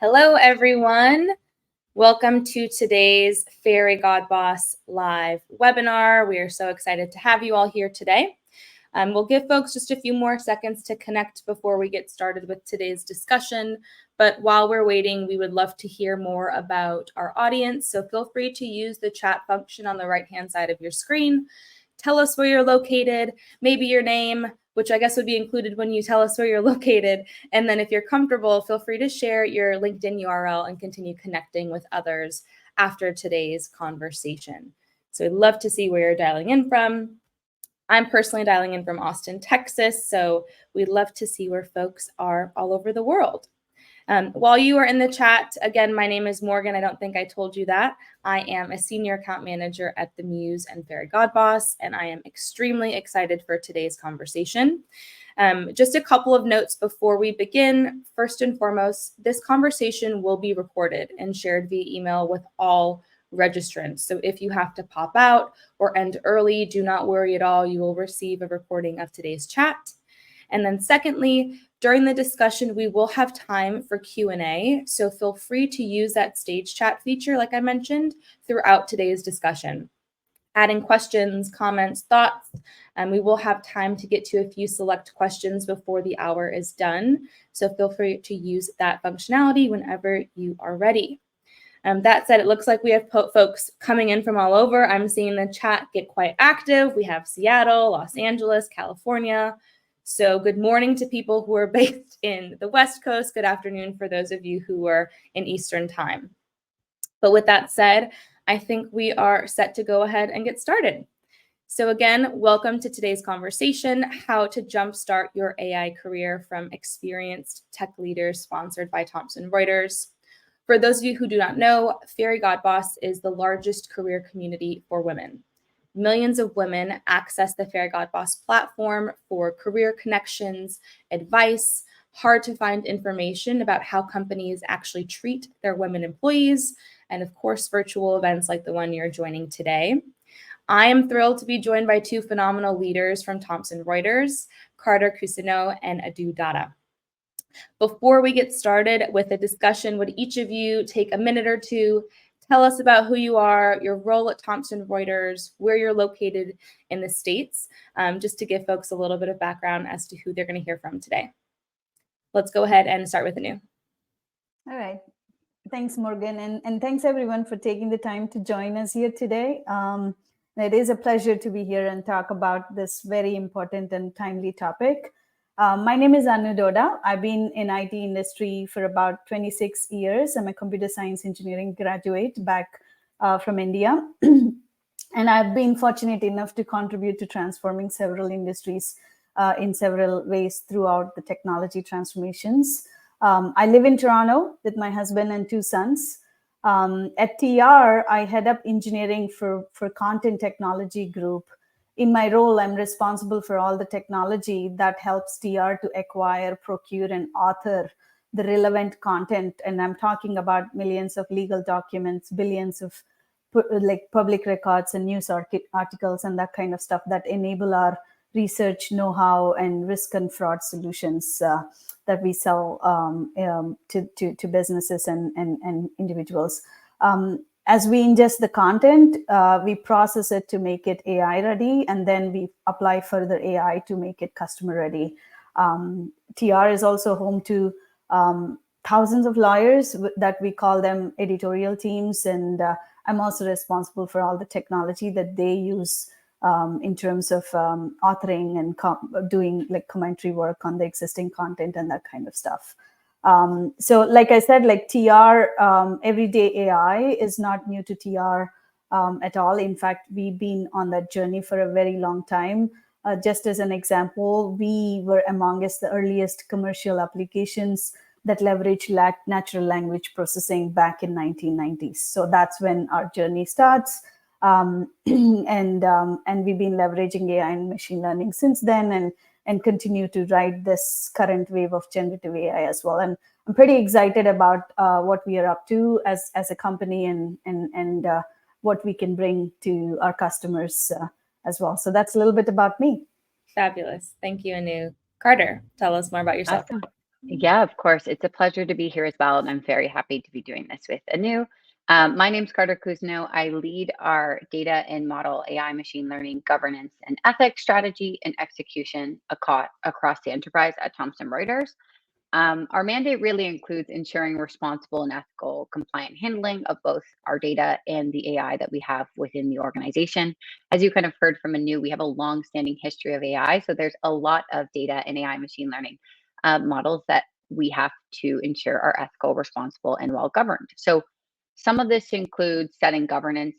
Hello, everyone. Welcome to today's Fairy God Boss live webinar. We are so excited to have you all here today. We'll give folks just a few more seconds to connect before we get started with today's discussion. But while we're waiting, we would love to hear more about our audience. So feel free to use the chat function on the right-hand side of your screen. Tell us where you're located, maybe your name, which I guess would be included when you tell us where you're located. And then if you're comfortable, feel free to share your LinkedIn URL and continue connecting with others after today's conversation. So we'd love to see where you're dialing in from. I'm personally dialing in from Austin, Texas, so we'd love to see where folks are all over the world. While you are in the chat, again, my name is Morgan. I don't think I told you that. I am a senior account manager at the Muse and Fairy God Boss, and I am extremely excited for today's conversation. Just a couple of notes before we begin. First and foremost, this conversation will be recorded and shared via email with all registrants. So if you have to pop out or end early, do not worry at all. You will receive a recording of today's chat. And then secondly, during the discussion, we will have time for Q&A. So feel free to use that stage chat feature, like I mentioned, throughout today's discussion. Adding questions, comments, thoughts, and we will have time to get to a few select questions before the hour is done. So feel free to use that functionality whenever you are ready. That said, it looks like we have folks coming in from all over. I'm seeing the chat get quite active. We have Seattle, Los Angeles, California. So good morning to people who are based in the West Coast. Good afternoon for those of you who are in Eastern time. But with that said, I think we are set to go ahead and get started. So again, welcome to today's conversation, How to Jumpstart Your AI Career from Experienced Tech Leaders, sponsored by Thomson Reuters. For those of you who do not know, Fairy God Boss is the largest career community for women. Millions of women access the Fairy God Boss platform for career connections, advice, hard-to-find information about how companies actually treat their women employees, and of course, virtual events like the one you're joining today. I am thrilled to be joined by two phenomenal leaders from Thomson Reuters, Carter Cousineau and Adu Dada. Before we get started with the discussion, would each of you take a minute or two, tell us about who you are, your role at Thomson Reuters, where you're located in the States, just to give folks a little bit of background as to who they're going to hear from today. Let's go ahead and start with Anu. All right. Thanks, Morgan. And thanks, everyone, for taking the time to join us here today. It is a pleasure to be here and talk about this very important and timely topic. My name is Anu Doda. I've been in IT industry for about 26 years. I'm a computer science engineering graduate back from India. And I've been fortunate enough to contribute to transforming several industries in several ways throughout the technology transformations. I live in Toronto with my husband and two sons. At TR, I head up engineering for Content Technology Group. In my role, I'm responsible for all the technology that helps TR to acquire, procure, and author the relevant content. And I'm talking about millions of legal documents, billions of public records and news articles and that kind of stuff that enable our research know-how and risk and fraud solutions that we sell to businesses and individuals. As we ingest the content, we process it to make it AI ready, and then we apply further AI to make it customer ready. TR is also home to thousands of lawyers that we call them editorial teams, and I'm also responsible for all the technology that they use in terms of authoring and doing like commentary work on the existing content and that kind of stuff. So like I said, like TR, everyday AI is not new to TR at all. In fact, we've been on that journey for a very long time. Just as an example, we were amongst the earliest commercial applications that leverage natural language processing back in 1990s. So that's when our journey starts. And we've been leveraging AI and machine learning since then, and continue to ride this current wave of generative AI as well. And I'm pretty excited about what we are up to as a company and what we can bring to our customers as well. So that's a little bit about me. Fabulous. Thank you, Anu. Carter, tell us more about yourself. Awesome. Yeah, of course. It's a pleasure to be here as well. And I'm very happy to be doing this with Anu. My name's Carter Kuzno. I lead our data and model AI machine learning governance and ethics strategy and execution across the enterprise at Thomson Reuters. Our mandate really includes ensuring responsible and ethical compliant handling of both our data and the AI that we have within the organization. As you kind of heard from Anu, we have a long-standing history of AI, so there's a lot of data and AI machine learning models that we have to ensure are ethical, responsible, and well governed. So some of this includes setting governance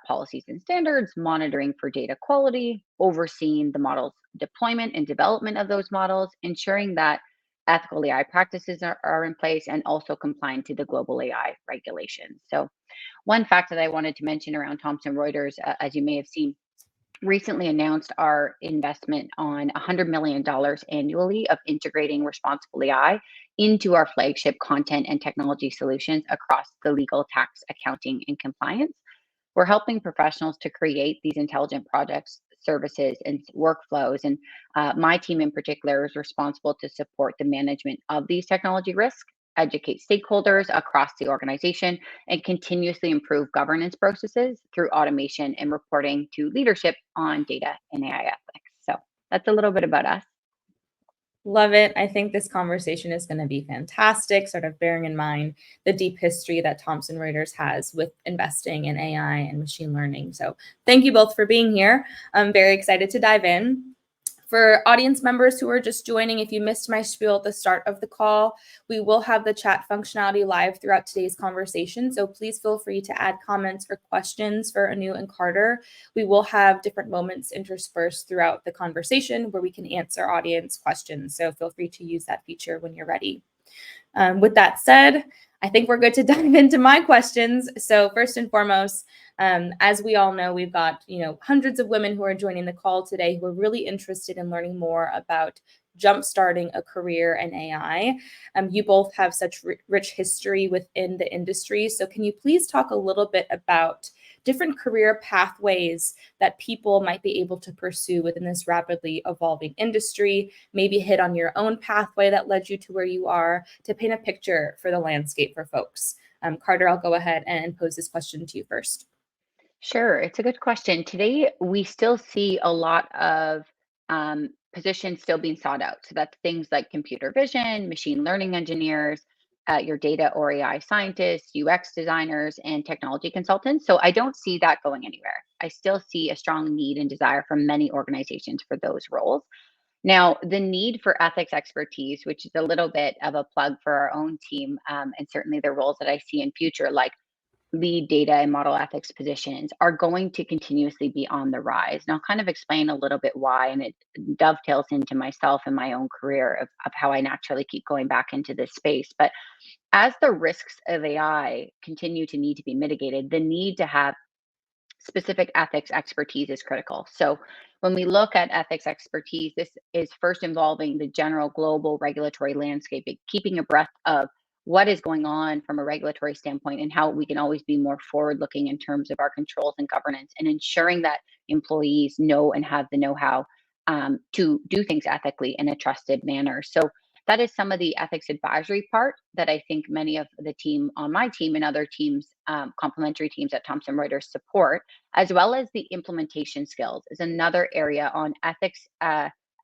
policies and standards, monitoring for data quality, overseeing the model's deployment and development of those models, ensuring that ethical AI practices are in place, and also compliant to the global AI regulations. So one fact that I wanted to mention around Thomson Reuters, as you may have seen, recently announced our investment on $100 million annually of integrating responsible AI into our flagship content and technology solutions across the legal, tax, accounting, and compliance. We're helping professionals to create these intelligent projects, services, and workflows. And my team in particular is responsible to support the management of these technology risks, educate stakeholders across the organization, and continuously improve governance processes through automation and reporting to leadership on data and AI ethics. So that's a little bit about us. Love it. I think this conversation is going to be fantastic, sort of bearing in mind the deep history that Thomson Reuters has with investing in AI and machine learning. So thank you both for being here. I'm very excited to dive in. For audience members who are just joining, if you missed my spiel at the start of the call, we will have the chat functionality live throughout today's conversation. So please feel free to add comments or questions for Anu and Carter. We will have different moments interspersed throughout the conversation where we can answer audience questions. So feel free to use that feature when you're ready. With that said, I think we're good to dive into my questions. So first and foremost, as we all know, we've got hundreds of women who are joining the call today who are really interested in learning more about jumpstarting a career in AI. You both have such rich history within the industry. So can you please talk a little bit about different career pathways that people might be able to pursue within this rapidly evolving industry, maybe hit on your own pathway that led you to where you are, to paint a picture for the landscape for folks. Carter, I'll go ahead and pose this question to you first. Sure, it's a good question. Today, we still see a lot of positions still being sought out. So that's things like computer vision, machine learning engineers, your data or AI scientists, UX designers, and technology consultants. So I don't see that going anywhere. I still see a strong need and desire from many organizations for those roles. Now, the need for ethics expertise, which is a little bit of a plug for our own team, and certainly the roles that I see in future, like lead data and model ethics positions, are going to continuously be on the rise. And I'll kind of explain a little bit why, and it dovetails into myself and my own career of how I naturally keep going back into this space. But as the risks of AI continue to need to be mitigated, the need to have specific ethics expertise is critical. So when we look at ethics expertise, this is first involving the general global regulatory landscape, keeping abreast of what is going on from a regulatory standpoint and how we can always be more forward looking in terms of our controls and governance, and ensuring that employees know and have the know-how to do things ethically in a trusted manner. So that is some of the ethics advisory part that I think many of the team on my team and other teams, complementary teams at Thomson Reuters support, as well as the implementation skills is another area on ethics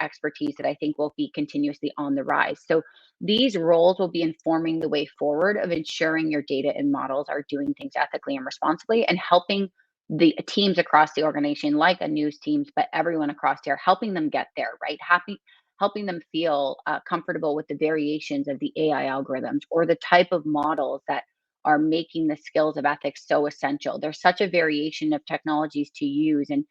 expertise that I think will be continuously on the rise. So these roles will be informing the way forward of ensuring your data and models are doing things ethically and responsibly, and helping the teams across the organization, like a news teams, but everyone across there, helping them get there, right? Helping them feel comfortable with the variations of the AI algorithms or the type of models that are making the skills of ethics so essential. There's such a variation of technologies to use, and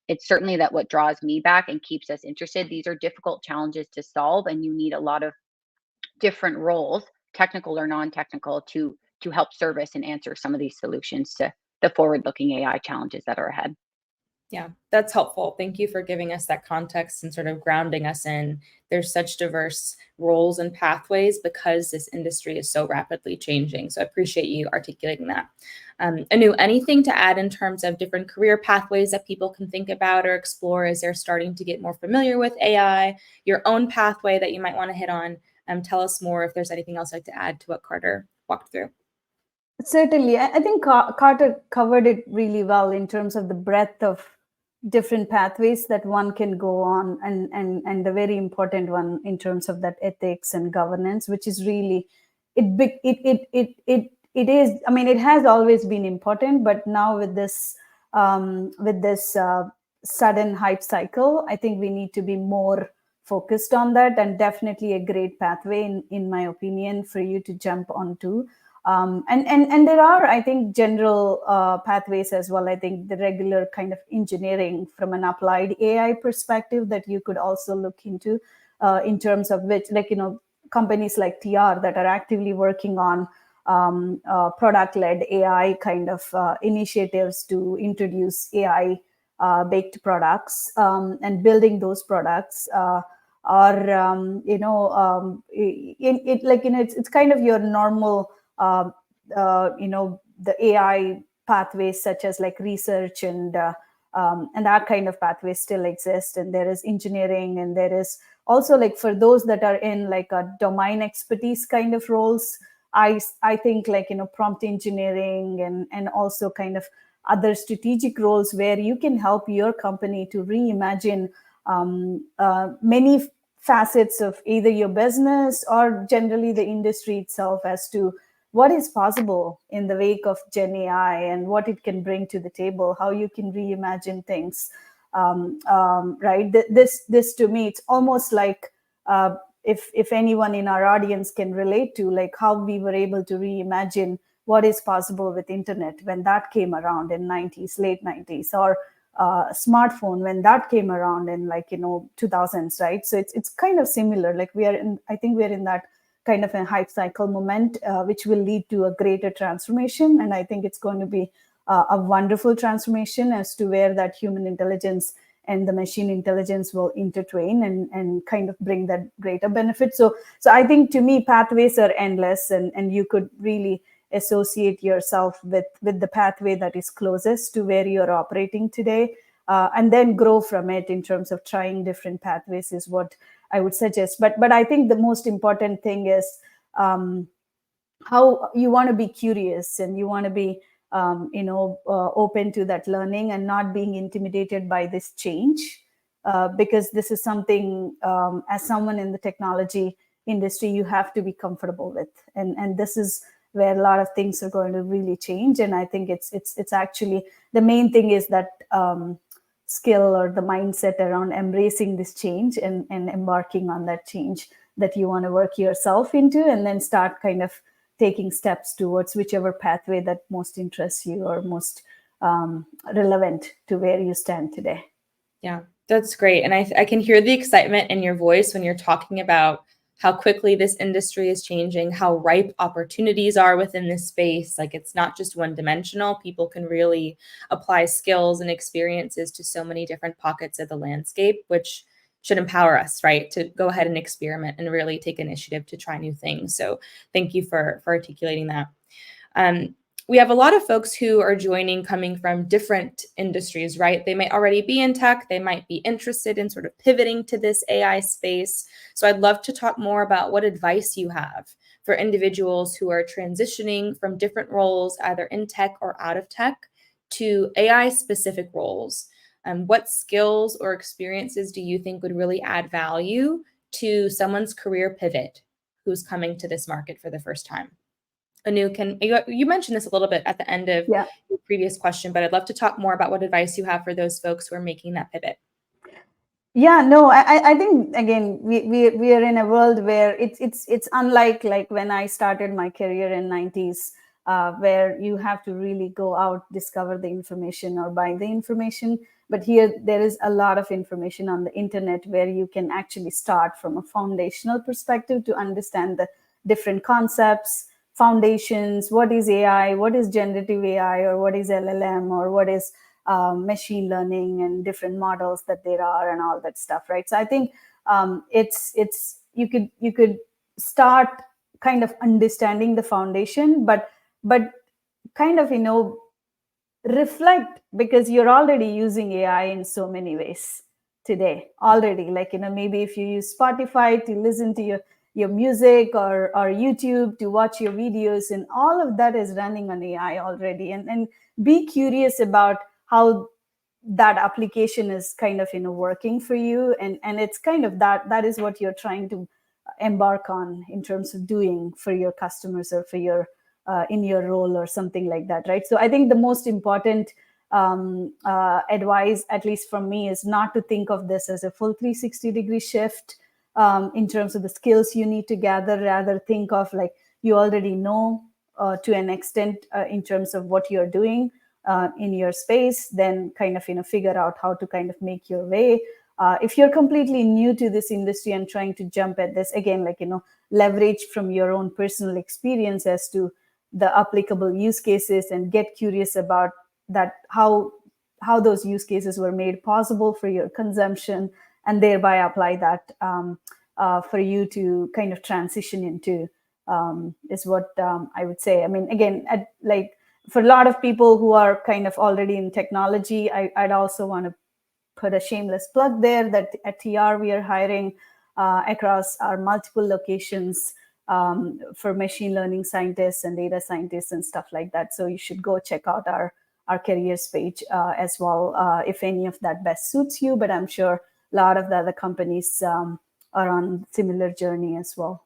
it's certainly that what draws me back and keeps us interested. These are difficult challenges to solve, and you need a lot of different roles, technical or non-technical, to help service and answer some of these solutions to the forward-looking AI challenges that are ahead. Yeah, that's helpful. Thank you for giving us that context and sort of grounding us in. There's such diverse roles and pathways because this industry is so rapidly changing. So I appreciate you articulating that. Anu, anything to add in terms of different career pathways that people can think about or explore as they're starting to get more familiar with AI, your own pathway that you might want to hit on, Tell us more if there's anything else you'd like to add to what Carter walked through. Certainly. I think Carter covered it really well in terms of the breadth of different pathways that one can go on, and the very important one in terms of that ethics and governance, which is really it is, I mean, it has always been important, but now with this sudden hype cycle, I think we need to be more focused on that, and definitely a great pathway in my opinion for you to jump onto. And there are, I think, general pathways as well. I think the regular kind of engineering from an applied AI perspective that you could also look into, in terms of which, like, companies like TR that are actively working on product-led AI kind of initiatives to introduce AI baked products, and building those products. It's kind of your normal the AI pathways such as like research and that kind of pathways still exist. And there is engineering, and there is also, like, for those that are in like a domain expertise kind of roles, I think, like, prompt engineering and also kind of other strategic roles where you can help your company to reimagine many facets of either your business or generally the industry itself as to what is possible in the wake of Gen AI and what it can bring to the table, how you can reimagine things. Right? This to me, it's almost like if anyone in our audience can relate to, like, how we were able to reimagine what is possible with internet when that came around in late 90s, or smartphone when that came around in 2000s, right? So it's kind of similar. Like, I think we're in that kind of a hype cycle moment, which will lead to a greater transformation. And I think it's going to be a wonderful transformation as to where that human intelligence and the machine intelligence will intertwine and kind of bring that greater benefit. So I think, to me, pathways are endless, and you could really associate yourself with the pathway that is closest to where you're operating today, and then grow from it in terms of trying different pathways is what I would suggest. But I think the most important thing is how you want to be curious, and you want to be open to that learning and not being intimidated by this change, because this is something, as someone in the technology industry, you have to be comfortable with, and this is where a lot of things are going to really change. And I think it's actually, the main thing is that skill or the mindset around embracing this change and embarking on that change that you want to work yourself into, and then start kind of taking steps towards whichever pathway that most interests you or most relevant to where you stand today. Yeah, that's great. And I can hear the excitement in your voice when you're talking about how quickly this industry is changing, how ripe opportunities are within this space. Like, it's not just one dimensional. People can really apply skills and experiences to so many different pockets of the landscape, which should empower us, right, to go ahead and experiment and really take initiative to try new things. So thank you for articulating that. We have a lot of folks who are joining coming from different industries, right? They might already be in tech. They might be interested in sort of pivoting to this AI space. So I'd love to talk more about what advice you have for individuals who are transitioning from different roles, either in tech or out of tech, to AI-specific roles. What skills or experiences do you think would really add value to someone's career pivot who's coming to this market for the first time? Anu, you mentioned this a little bit at the end of your previous question, but I'd love to talk more about what advice you have for those folks who are making that pivot. Yeah, no, I think, again, we are in a world where it's unlike like when I started my career in 90s, where you have to really go out, discover the information or buy the information. But here there is a lot of information on the internet where you can actually start from a foundational perspective to understand the different concepts, foundations, what is AI, what is generative AI, or what is LLM, or what is machine learning and different models that there are and all that stuff, right? So I think you could start kind of understanding the foundation, but kind of reflect, because you're already using AI in so many ways today already. Like maybe if you use Spotify to listen to your music or YouTube, to watch your videos, and all of that is running on AI already. And be curious about how that application is kind of working for you, and it's kind of that is what you're trying to embark on in terms of doing for your customers or for your in your role or something like that, right? So I think the most important advice, at least from me, is not to think of this as a full 360-degree shift in terms of the skills you need to gather. Rather, think of like you already know to an extent in terms of what you're doing in your space, then kind of figure out how to kind of make your way. If you're completely new to this industry and trying to jump at this, again, like leverage from your own personal experience as to the applicable use cases, and get curious about that, how those use cases were made possible for your consumption, and thereby apply that for you to kind of transition into is what I would say. I mean, again, like for a lot of people who are kind of already in technology, I'd also want to put a shameless plug there that at TR we are hiring across our multiple locations for machine learning scientists and data scientists and stuff like that. So you should go check out our careers page as well if any of that best suits you. But I'm sure a lot of the other companies are on similar journey as well.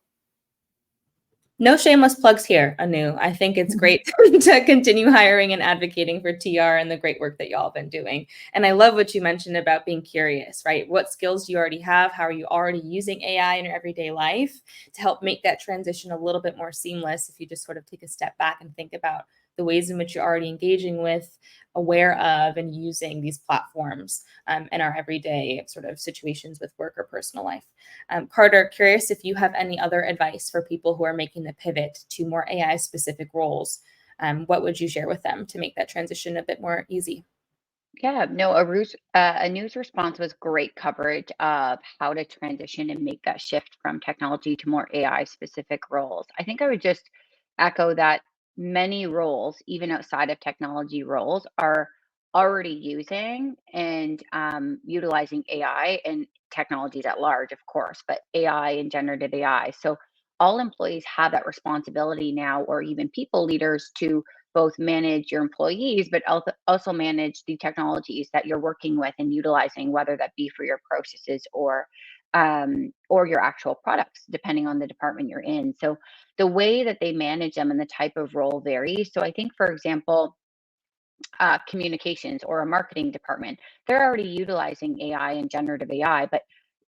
No shameless plugs here, Anu. I think it's great to continue hiring and advocating for TR and the great work that y'all have been doing. And I love what you mentioned about being curious, right? What skills do you already have? How are you already using AI in your everyday life to help make that transition a little bit more seamless if you just sort of take a step back and think about the ways in which you're already engaging with, aware of, and using these platforms in our everyday sort of situations with work or personal life. Carter, curious if you have any other advice for people who are making the pivot to more AI-specific roles. What would you share with them to make that transition a bit more easy? Yeah, no, a news response was great coverage of how to transition and make that shift from technology to more AI specific roles. I think I would just echo that many roles, even outside of technology roles, are already using and utilizing AI and technologies at large, of course, but AI and generative AI. So all employees have that responsibility now, or even people leaders, to both manage your employees, but also manage the technologies that you're working with and utilizing, whether that be for your processes or your actual products, depending on the department you're in. So the way that they manage them and the type of role varies. So I think, for example, communications or a marketing department, they're already utilizing AI and generative AI, but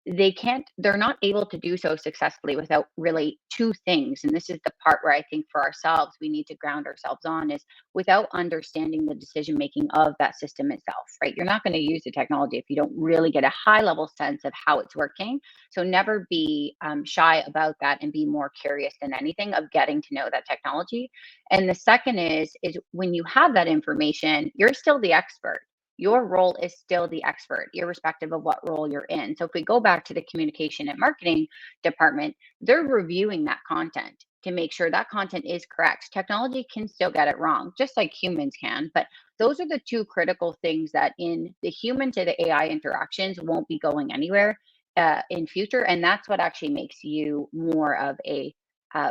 they're not able to do so successfully without really two things. And this is the part where I think for ourselves we need to ground ourselves on, is without understanding the decision making of that system itself, right? You're not going to use the technology if you don't really get a high level sense of how it's working. So never be shy about that, and be more curious than anything of getting to know that technology. And the second is when you have that information, you're still the expert. Your role is still the expert, irrespective of what role you're in. So if we go back to the communication and marketing department, they're reviewing that content to make sure that content is correct. Technology can still get it wrong, just like humans can. But those are the two critical things that in the human to the AI interactions won't be going anywhere in future. And that's what actually makes you more of a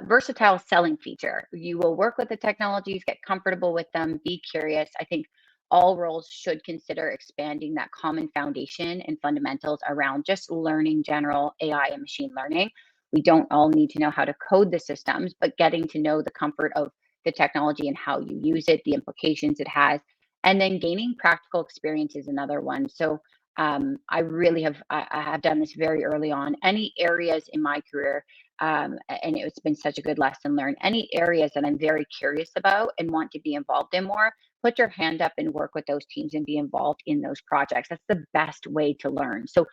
versatile selling feature. You will work with the technologies, get comfortable with them, be curious. I think all roles should consider expanding that common foundation and fundamentals around just learning general AI and machine learning. We don't all need to know how to code the systems, but getting to know the comfort of the technology and how you use it, the implications it has, and then gaining practical experience is another one. So I really I have done this very early on. Any areas in my career, and it's been such a good lesson learned. Any areas that I'm very curious about and want to be involved in more, put your hand up and work with those teams and be involved in those projects. That's the best way to learn. So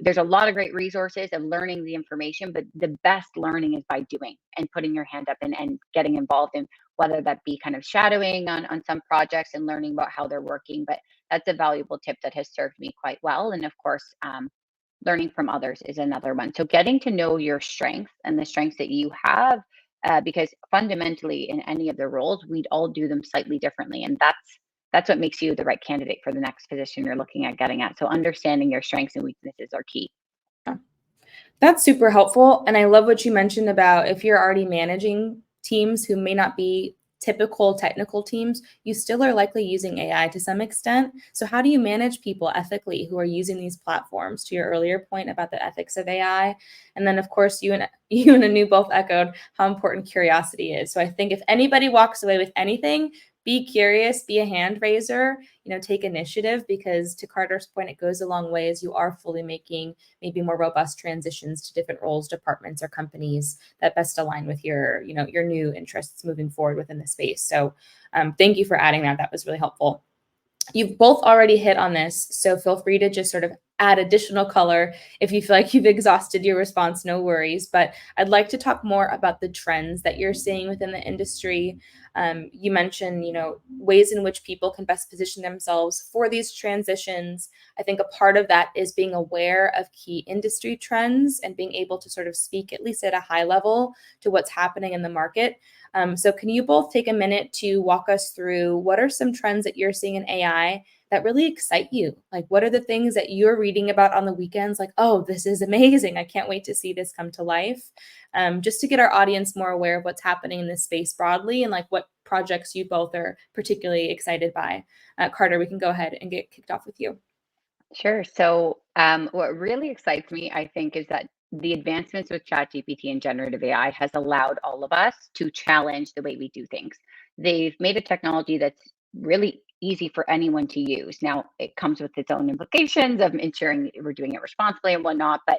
there's a lot of great resources of learning the information, but the best learning is by doing and putting your hand up and getting involved in, whether that be kind of shadowing on some projects and learning about how they're working. But that's a valuable tip that has served me quite well. And of course, learning from others is another one. So getting to know your strengths and the strengths that you have, because fundamentally in any of the roles, we'd all do them slightly differently. And that's what makes you the right candidate for the next position you're looking at getting at. So understanding your strengths and weaknesses are key. That's super helpful. And I love what you mentioned about if you're already managing teams who may not be typical technical teams, you still are likely using AI to some extent. So, how do you manage people ethically who are using these platforms? To your earlier point about the ethics of AI, and then of course you and Anu both echoed how important curiosity is. So, I think if anybody walks away with anything, be curious, be a hand raiser, take initiative, because to Carter's point, it goes a long way as you are fully making maybe more robust transitions to different roles, departments, or companies that best align with your new interests moving forward within the space. So thank you for adding that. That was really helpful. You've both already hit on this, so feel free to just sort of add additional color if you feel like you've exhausted your response, no worries. But I'd like to talk more about the trends that you're seeing within the industry. You mentioned, ways in which people can best position themselves for these transitions. I think a part of that is being aware of key industry trends and being able to sort of speak, at least at a high level, to what's happening in the market. So can you both take a minute to walk us through what are some trends that you're seeing in AI that really excite you? Like, what are the things that you're reading about on the weekends? Like, oh, this is amazing. I can't wait to see this come to life. Just to get our audience more aware of what's happening in this space broadly and like what projects you both are particularly excited by. Carter, we can go ahead and get kicked off with you. Sure. So, what really excites me, I think, is that the advancements with ChatGPT and generative AI has allowed all of us to challenge the way we do things. They've made a technology that's really easy for anyone to use. Now, it comes with its own implications of ensuring we're doing it responsibly and whatnot, but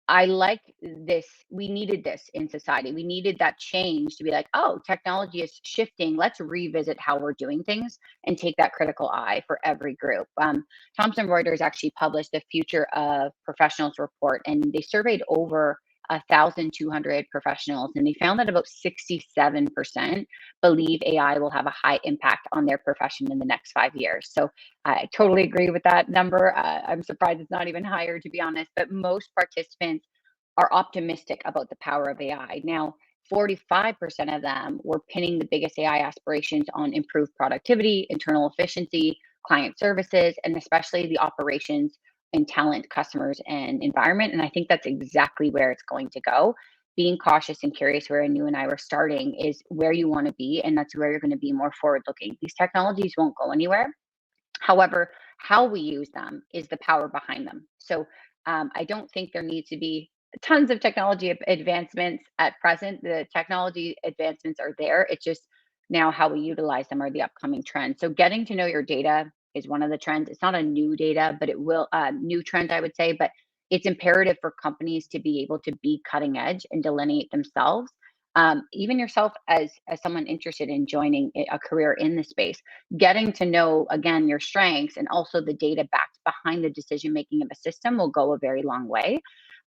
I like this. We needed this in society. We needed that change to be like, oh, technology is shifting. Let's revisit how we're doing things and take that critical eye for every group. Thomson Reuters actually published the Future of Professionals report, and they surveyed over 1,200 professionals, and they found that about 67% believe AI will have a high impact on their profession in the next 5 years. So I totally agree with that number. I'm surprised it's not even higher, to be honest, but most participants are optimistic about the power of AI. Now, 45% of them were pinning the biggest AI aspirations on improved productivity, internal efficiency, client services, and especially the operations and talent, customers, and environment. And I think that's exactly where it's going to go. Being cautious and curious, where you and I were starting, is where you want to be, and that's where you're going to be more forward looking. These technologies won't go anywhere. However, how we use them is the power behind them. So I don't think there needs to be tons of technology advancements at present. The technology advancements are there. It's just now how we utilize them are the upcoming trends. So getting to know your data is one of the trends. It's not a new data, but it will new trend, I would say. But it's imperative for companies to be able to be cutting edge and delineate themselves. Even yourself as someone interested in joining a career in the space, getting to know again your strengths and also the data backed behind the decision making of a system will go a very long way.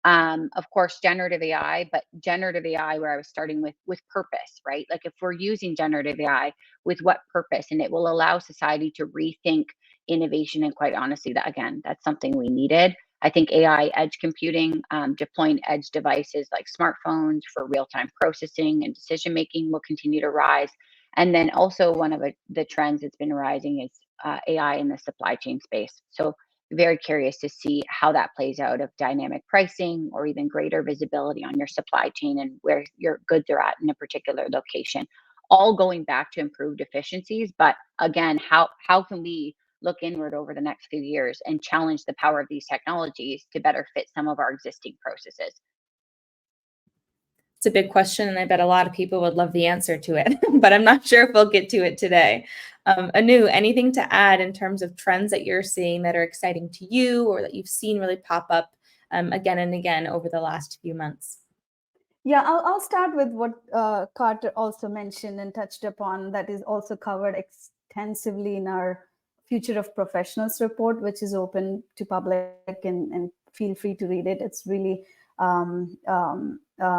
Of course, generative AI, but generative AI where I was starting with purpose, right? Like if we're using generative AI with what purpose, and it will allow society to rethink innovation. And quite honestly, that again, that's something we needed. I think AI edge computing, deploying edge devices like smartphones for real time processing and decision making will continue to rise. And then also, one of the trends that's been rising is AI in the supply chain space. So, very curious to see how that plays out of dynamic pricing or even greater visibility on your supply chain and where your goods are at in a particular location. All going back to improved efficiencies. But again, how can we look inward over the next few years and challenge the power of these technologies to better fit some of our existing processes? It's a big question, and I bet a lot of people would love the answer to it, but I'm not sure if we'll get to it today. Anu, anything to add in terms of trends that you're seeing that are exciting to you or that you've seen really pop up again and again over the last few months? Yeah, I'll start with what Carter also mentioned and touched upon, that is also covered extensively in our Future of Professionals report, which is open to public, and feel free to read it. It's really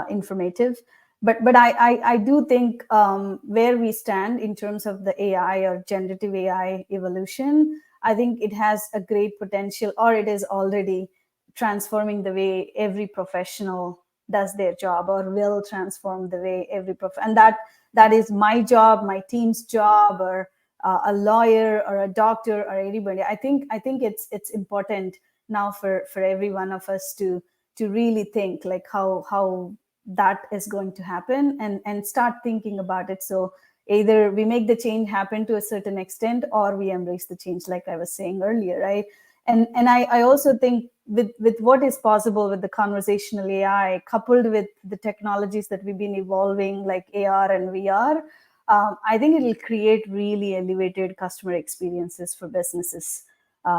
informative. But I do think where we stand in terms of the AI or generative AI evolution, I think it has a great potential, or it is already transforming the way every professional does their job, or will transform the way every and that is my job, my team's job, or a lawyer or a doctor or anybody. I think it's important now for every one of us to to really think like how that is going to happen, and start thinking about it. So either we make the change happen to a certain extent, or we embrace the change, like I was saying earlier, right? And I also think with what is possible with the conversational AI, coupled with the technologies that we've been evolving, like AR and VR, I think it will create really elevated customer experiences for businesses.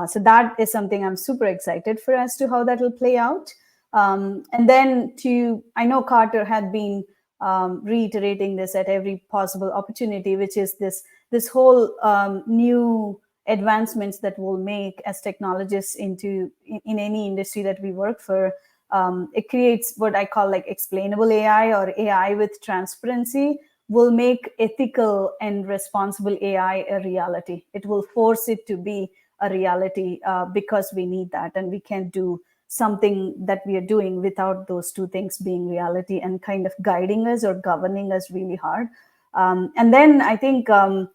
So that is something I'm super excited for as to how that will play out. And then I know Carter had been reiterating this at every possible opportunity, which is this whole new advancements that we'll make as technologists in any industry that we work for. It creates what I call like explainable AI, or AI with transparency, will make ethical and responsible AI a reality. It will force it to be a reality because we need that, and we can't do something that we are doing without those two things being reality and kind of guiding us or governing us really hard. And then I think, and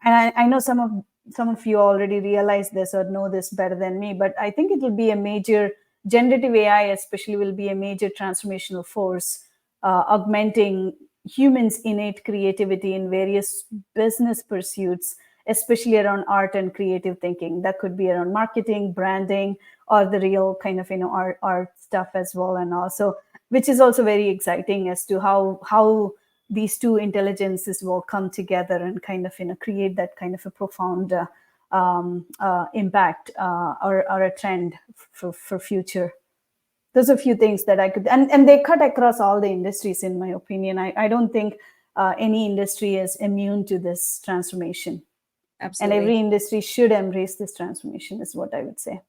I know some of you already realize this or know this better than me, but I think it will be a major, generative AI especially will be a major transformational force, augmenting humans' innate creativity in various business pursuits, especially around art and creative thinking. That could be around marketing, branding, or the real kind of art stuff as well. And also, which is also very exciting as to how these two intelligences will come together and kind of create that kind of a profound impact or a trend for future. Those are a few things that I could, and they cut across all the industries, in my opinion. I don't think any industry is immune to this transformation. Absolutely. And every industry should embrace this transformation, is what I would say.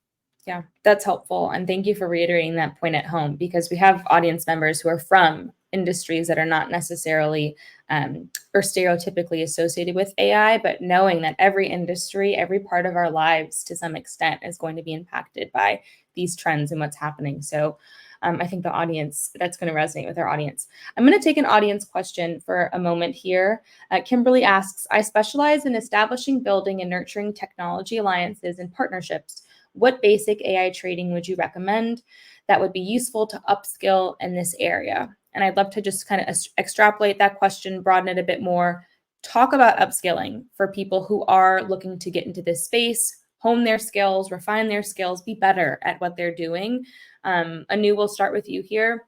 Yeah, that's helpful. And thank you for reiterating that point at home, because we have audience members who are from industries that are not necessarily or stereotypically associated with AI, but knowing that every industry, every part of our lives to some extent is going to be impacted by these trends and what's happening. So I think that's going to resonate with our audience. I'm going to take an audience question for a moment here. Kimberly asks, I specialize in establishing, building, and nurturing technology alliances and partnerships. What basic AI training would you recommend that would be useful to upskill in this area? And I'd love to just kind of extrapolate that question, broaden it a bit more, talk about upskilling for people who are looking to get into this space, hone their skills, refine their skills, be better at what they're doing. Anu, we'll start with you here.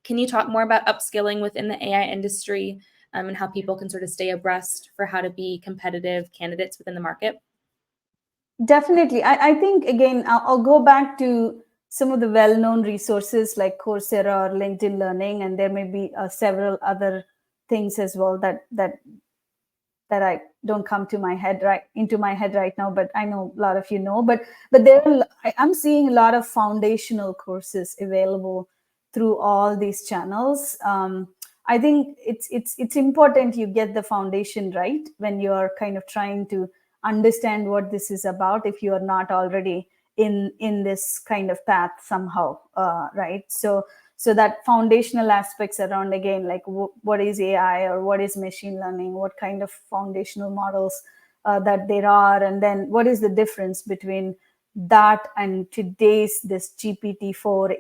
Can you talk more about upskilling within the AI industry and how people can sort of stay abreast for how to be competitive candidates within the market? Definitely. I think, again, I'll go back to some of the well-known resources like Coursera or LinkedIn Learning, and there may be several other things as well that I don't come into my head right now, but I know a lot of you know. But I'm seeing a lot of foundational courses available through all these channels. I think it's important you get the foundation right when you're kind of trying to understand what this is about, if you are not already in this kind of path somehow, right? So that foundational aspects around, again, like what is AI or what is machine learning, what kind of foundational models that there are, and then what is the difference between that and today's this GPT-4,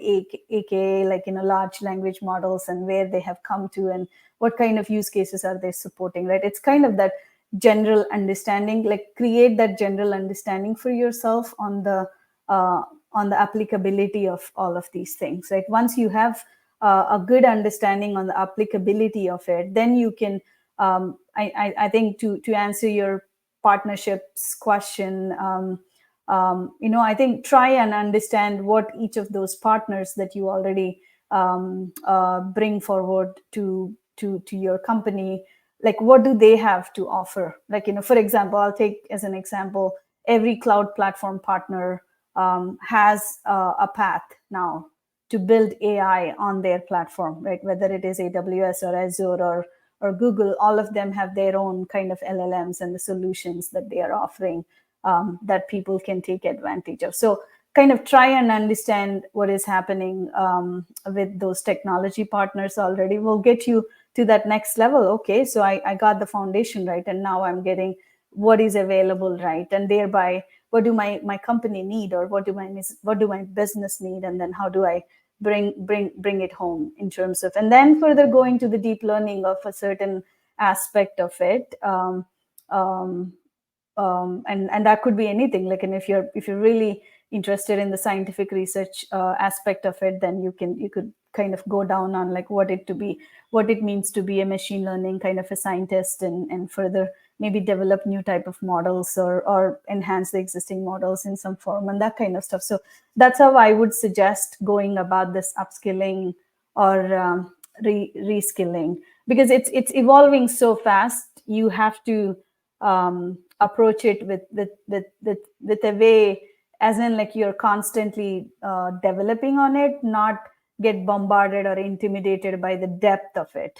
aka like large language models, and where they have come to, and what kind of use cases are they supporting, right? It's kind of that general understanding, like create that general understanding for yourself on the applicability of all of these things, right? Once you have a good understanding on the applicability of it, then you can, I think to answer your partnerships question, I think try and understand what each of those partners that you already bring forward to your company, like what do they have to offer? Like, for example, I'll take as an example, every cloud platform partner has a path now to build AI on their platform, right? Whether it is AWS or Azure or Google, all of them have their own kind of LLMs and the solutions that they are offering that people can take advantage of. So kind of try and understand what is happening with those technology partners already will get you to that next level. Okay, so I got the foundation right, and now I'm getting what is available, right? And thereby, what do my company need, or what do my business need, and then how do I bring it home in terms of, and then further going to the deep learning of a certain aspect of it. And that could be anything. Like, and if you're really interested in the scientific research aspect of it, then you could kind of go down on like what it means to be a machine learning kind of a scientist, and further maybe develop new type of models or enhance the existing models in some form and that kind of stuff. So that's how I would suggest going about this upskilling or reskilling, because it's evolving so fast. You have to approach it with a way, as in like you're constantly developing on it, not get bombarded or intimidated by the depth of it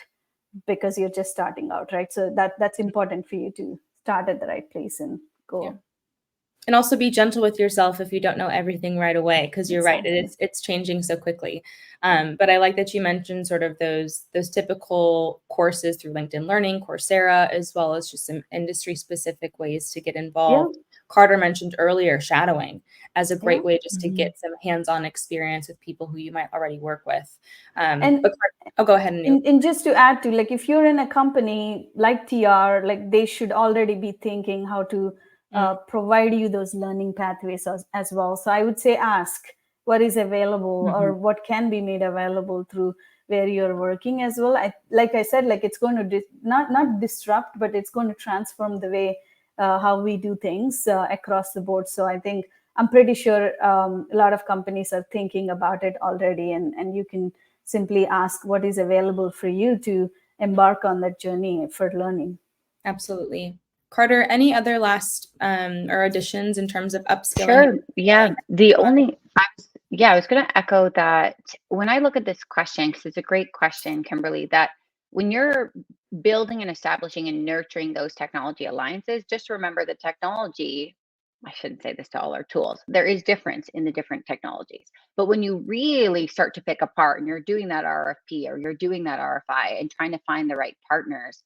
because you're just starting out, right? So that's important for you to start at the right place and go. Yeah. And also be gentle with yourself if you don't know everything right away, because you're right, it's changing so quickly. But I like that you mentioned sort of those typical courses through LinkedIn Learning, Coursera, as well as just some industry specific ways to get involved. Yeah. Carter mentioned earlier shadowing as a great way just to get some hands-on experience with people who you might already work with. Go ahead. And just to add to, like, if you're in a company like TR, like they should already be thinking how to provide you those learning pathways as well. So I would say ask what is available or what can be made available through where you're working as well. Like I said, like it's going to not disrupt, but it's going to transform the way how we do things across the board. So I'm pretty sure a lot of companies are thinking about it already, and you can simply ask what is available for you to embark on that journey for learning. Absolutely. Carter, any other last or additions in terms of upskilling? Sure. Yeah. I was going to echo that when I look at this question, because it's a great question, Kimberly, that when you're building and establishing and nurturing those technology alliances, just remember the technology. I shouldn't say this to all our tools. There is difference in the different technologies. But when you really start to pick apart and you're doing that RFP or you're doing that RFI and trying to find the right partners,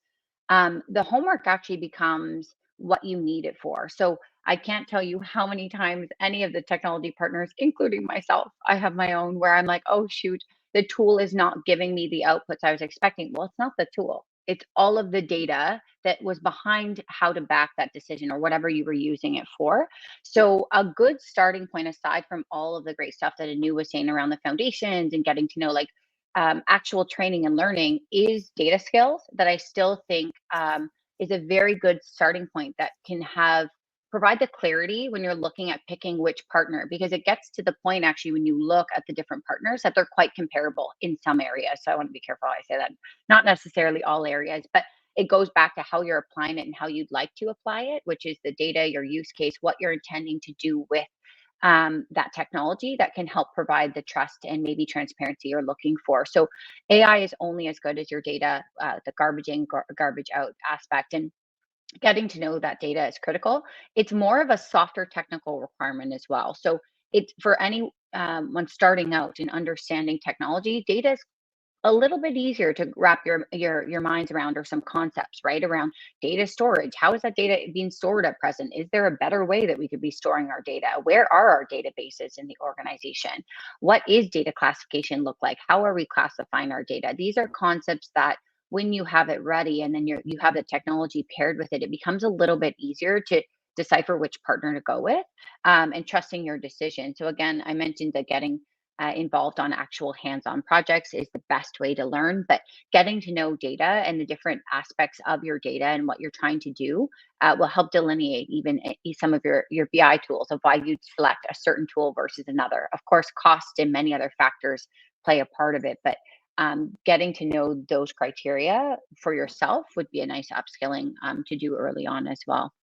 the homework actually becomes what you need it for. So I can't tell you how many times any of the technology partners, including myself, I have my own where I'm like, oh, shoot, the tool is not giving me the outputs I was expecting. Well, it's not the tool. It's all of the data that was behind how to back that decision or whatever you were using it for. So a good starting point, aside from all of the great stuff that Anu was saying around the foundations and getting to know like actual training and learning, is data skills that I still think is a very good starting point that can provide the clarity when you're looking at picking which partner, because it gets to the point actually when you look at the different partners that they're quite comparable in some areas. So I want to be careful how I say that, not necessarily all areas, but it goes back to how you're applying it and how you'd like to apply it, which is the data, your use case, what you're intending to do with that technology that can help provide the trust and maybe transparency you're looking for. So AI is only as good as your data, the garbage in, garbage out aspect. And getting to know that data is critical. It's more of a softer technical requirement as well. So it's for anyone starting out in understanding technology, data is a little bit easier to wrap your minds around, or some concepts, right, around data storage. How is that data being stored at present? Is there a better way that we could be storing our data? Where are our databases in the organization? What is data classification look like? How are we classifying our data? These are concepts that when you have it ready and then you have the technology paired with it, it becomes a little bit easier to decipher which partner to go with, and trusting your decision. So again, I mentioned that getting involved on actual hands-on projects is the best way to learn, but getting to know data and the different aspects of your data and what you're trying to do will help delineate even some of your BI tools of why you'd select a certain tool versus another. Of course, cost and many other factors play a part of it, but getting to know those criteria for yourself would be a nice upskilling to do early on as well.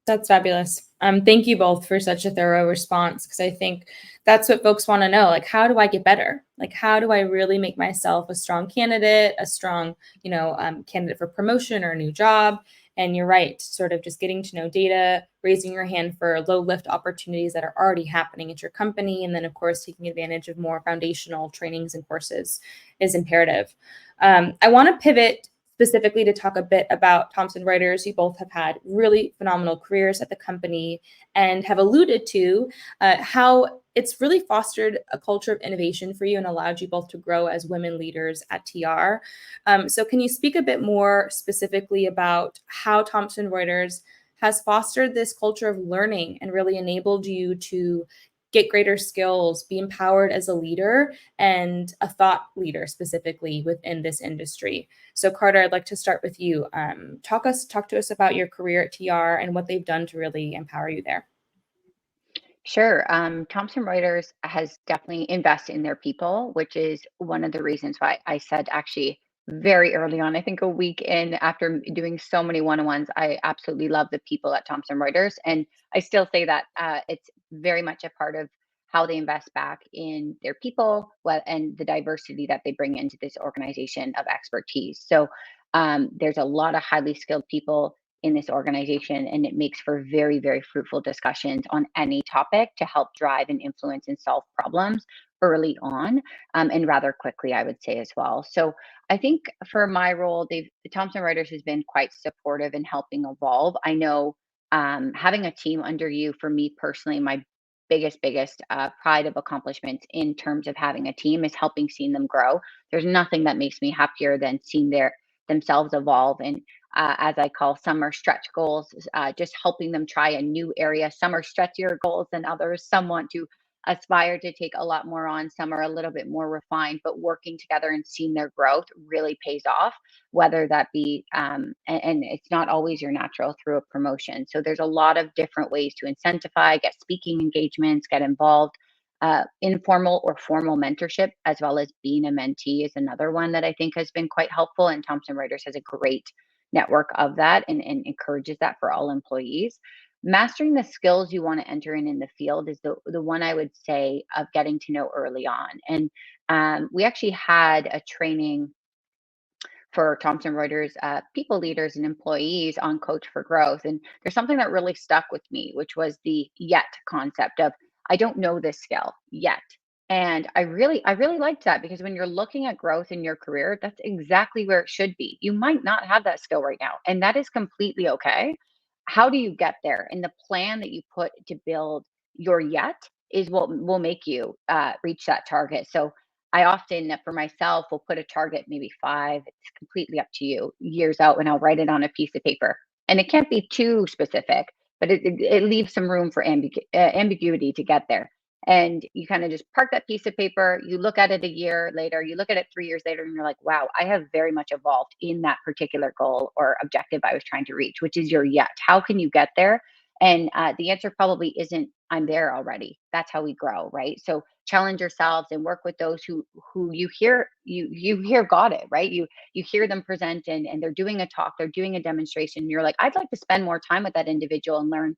That's fabulous. Thank you both for such a thorough response, because I think that's what folks want to know. Like, how do I get better? Like, how do I really make myself a strong candidate, a strong, candidate for promotion or a new job? And you're right, sort of just getting to know data, raising your hand for low lift opportunities that are already happening at your company. And then, of course, taking advantage of more foundational trainings and courses is imperative. I want to pivot specifically to talk a bit about Thomson Reuters. You both have had really phenomenal careers at the company and have alluded to how it's really fostered a culture of innovation for you and allowed you both to grow as women leaders at TR. So can you speak a bit more specifically about how Thomson Reuters has fostered this culture of learning and really enabled you to get greater skills, be empowered as a leader and a thought leader specifically within this industry? So Carter, I'd like to start with you. Talk to us about your career at TR and what they've done to really empower you there. Sure. Thomson Reuters has definitely invested in their people, which is one of the reasons why I said actually very early on, I think a week in after doing so many one-on-ones, I absolutely love the people at Thomson Reuters. And I still say that it's very much a part of how they invest back in their people and the diversity that they bring into this organization of expertise. So there's a lot of highly skilled people in this organization, and it makes for very, very fruitful discussions on any topic to help drive and influence and solve problems early on, and rather quickly, I would say as well. So I think for my role, the Thomson Reuters has been quite supportive in helping evolve. I know having a team under you, for me personally, my biggest pride of accomplishments in terms of having a team is helping seeing them grow. There's nothing that makes me happier than seeing themselves evolve. And as I call, some are stretch goals, just helping them try a new area. Some are stretchier goals than others. Some want to aspire to take a lot more on. Some are a little bit more refined, but working together and seeing their growth really pays off, whether that be, and it's not always your natural through a promotion. So there's a lot of different ways to incentivize, get speaking engagements, get involved. Informal or formal mentorship, as well as being a mentee, is another one that I think has been quite helpful. And Thomson Reuters has a great network of that and encourages that for all employees. Mastering the skills you want to enter in the field is the one I would say of getting to know early on. And we actually had a training for Thomson Reuters people leaders and employees on Coach for Growth. And there's something that really stuck with me, which was the yet concept of I don't know this skill yet. And I really liked that, because when you're looking at growth in your career, that's exactly where it should be. You might not have that skill right now, and that is completely okay. How do you get there? And the plan that you put to build your yet is what will make you reach that target. So I often, for myself, will put a target, maybe 5, it's completely up to you, years out, and I'll write it on a piece of paper. And it can't be too specific, but it leaves some room for ambiguity to get there. And you kind of just park that piece of paper, you look at it a year later, you look at it 3 years later, and you're like, wow, I have very much evolved in that particular goal or objective I was trying to reach, which is your yet. How can you get there? And the answer probably isn't I'm there already. That's how we grow, right? So challenge yourselves and work with those who you hear got it, right? You hear them present and they're doing a talk, they're doing a demonstration. And you're like, I'd like to spend more time with that individual and learn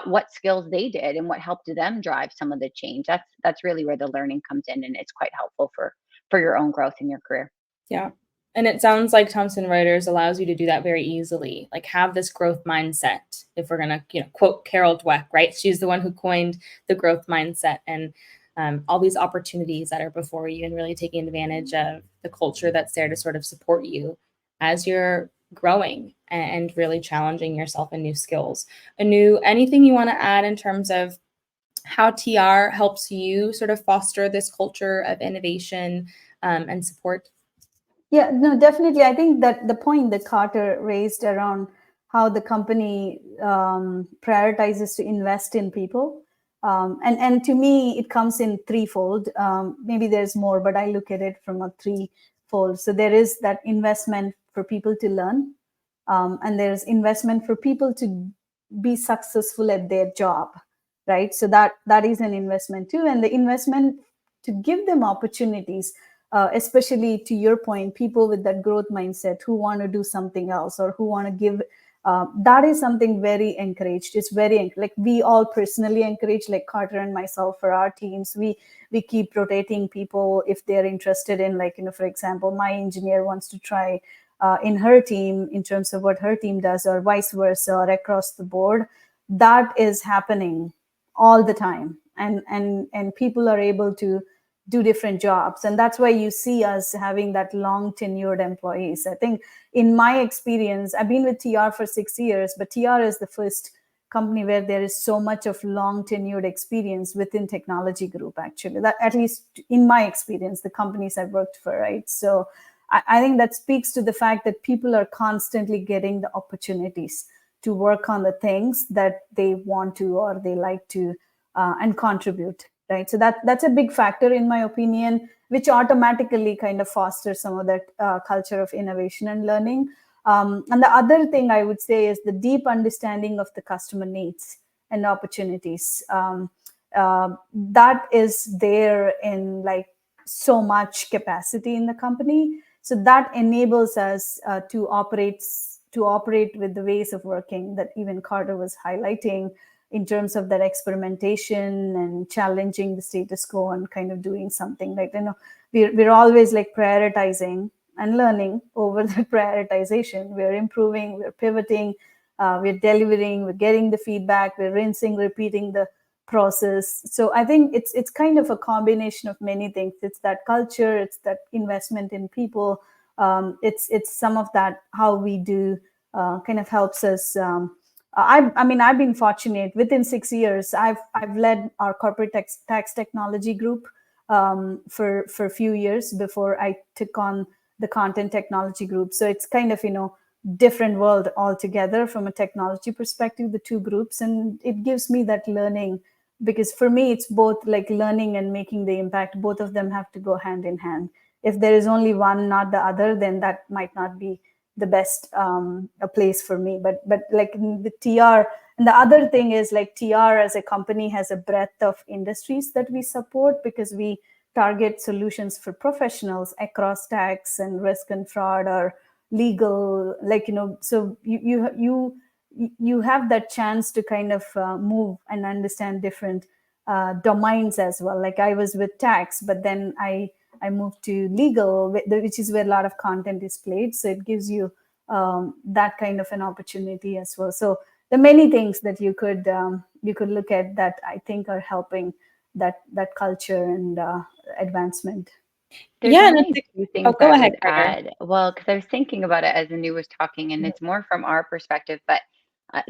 what skills they did and what helped them drive some of the change. That's really where the learning comes in, and it's quite helpful for your own growth in your career. Yeah. And it sounds like Thomson Reuters allows you to do that very easily, like have this growth mindset. If we're going to, quote Carol Dweck, right? She's the one who coined the growth mindset, and all these opportunities that are before you, and really taking advantage of the culture that's there to sort of support you as you're growing and really challenging yourself in new skills. Anu, anything you want to add in terms of how TR helps you sort of foster this culture of innovation and support? Yeah, no, definitely. I think that the point that Carter raised around how the company prioritizes to invest in people, and to me, it comes in threefold. Maybe there's more, but I look at it from a threefold. So there is that investment for people to learn, and there's investment for people to be successful at their job, right? So that is an investment too, and the investment to give them opportunities. Especially to your point, people with that growth mindset who want to do something else or who want to give, that is something very encouraged. It's very, like we all personally encourage, like Carter and myself for our teams, we keep rotating people if they're interested in, like, for example, my engineer wants to try in her team in terms of what her team does, or vice versa, or across the board. That is happening all the time. And people are able to do different jobs. And that's why you see us having that long tenured employees. I think in my experience, I've been with TR for 6 years, but TR is the first company where there is so much of long tenured experience within technology group, actually, that at least in my experience, the companies I've worked for, right? So I think that speaks to the fact that people are constantly getting the opportunities to work on the things that they want to or they like to and contribute, right? So that's a big factor, in my opinion, which automatically kind of fosters some of that culture of innovation and learning. And the other thing I would say is the deep understanding of the customer needs and opportunities. That is there in like so much capacity in the company. So that enables us to operate with the ways of working that even Carter was highlighting, in terms of that experimentation and challenging the status quo and kind of doing something. Like, we're always like prioritizing and learning over the prioritization. We're improving, we're pivoting, we're delivering, we're getting the feedback, we're rinsing, repeating the process. So I think it's kind of a combination of many things. It's that culture, it's that investment in people, it's some of that how we do kind of helps us. I mean, I've been fortunate. Within 6 years, I've led our corporate tax technology group for a few years before I took on the content technology group. So it's kind of, different world altogether from a technology perspective, the two groups. And it gives me that learning, because for me, it's both like learning and making the impact. Both of them have to go hand in hand. If there is only one, not the other, then that might not be the best a place for me. But like the TR, and the other thing is like TR as a company has a breadth of industries that we support, because we target solutions for professionals across tax and risk and fraud or legal, like, so you have that chance to kind of move and understand different domains as well. Like I was with tax, but then I moved to legal, which is where a lot of content is played. So it gives you that kind of an opportunity as well. So there are many things that you could look at that I think are helping that culture and advancement. There's only two things go I ahead, would Carter. add. Well, because I was thinking about it as Anu was talking, and it's more from our perspective, but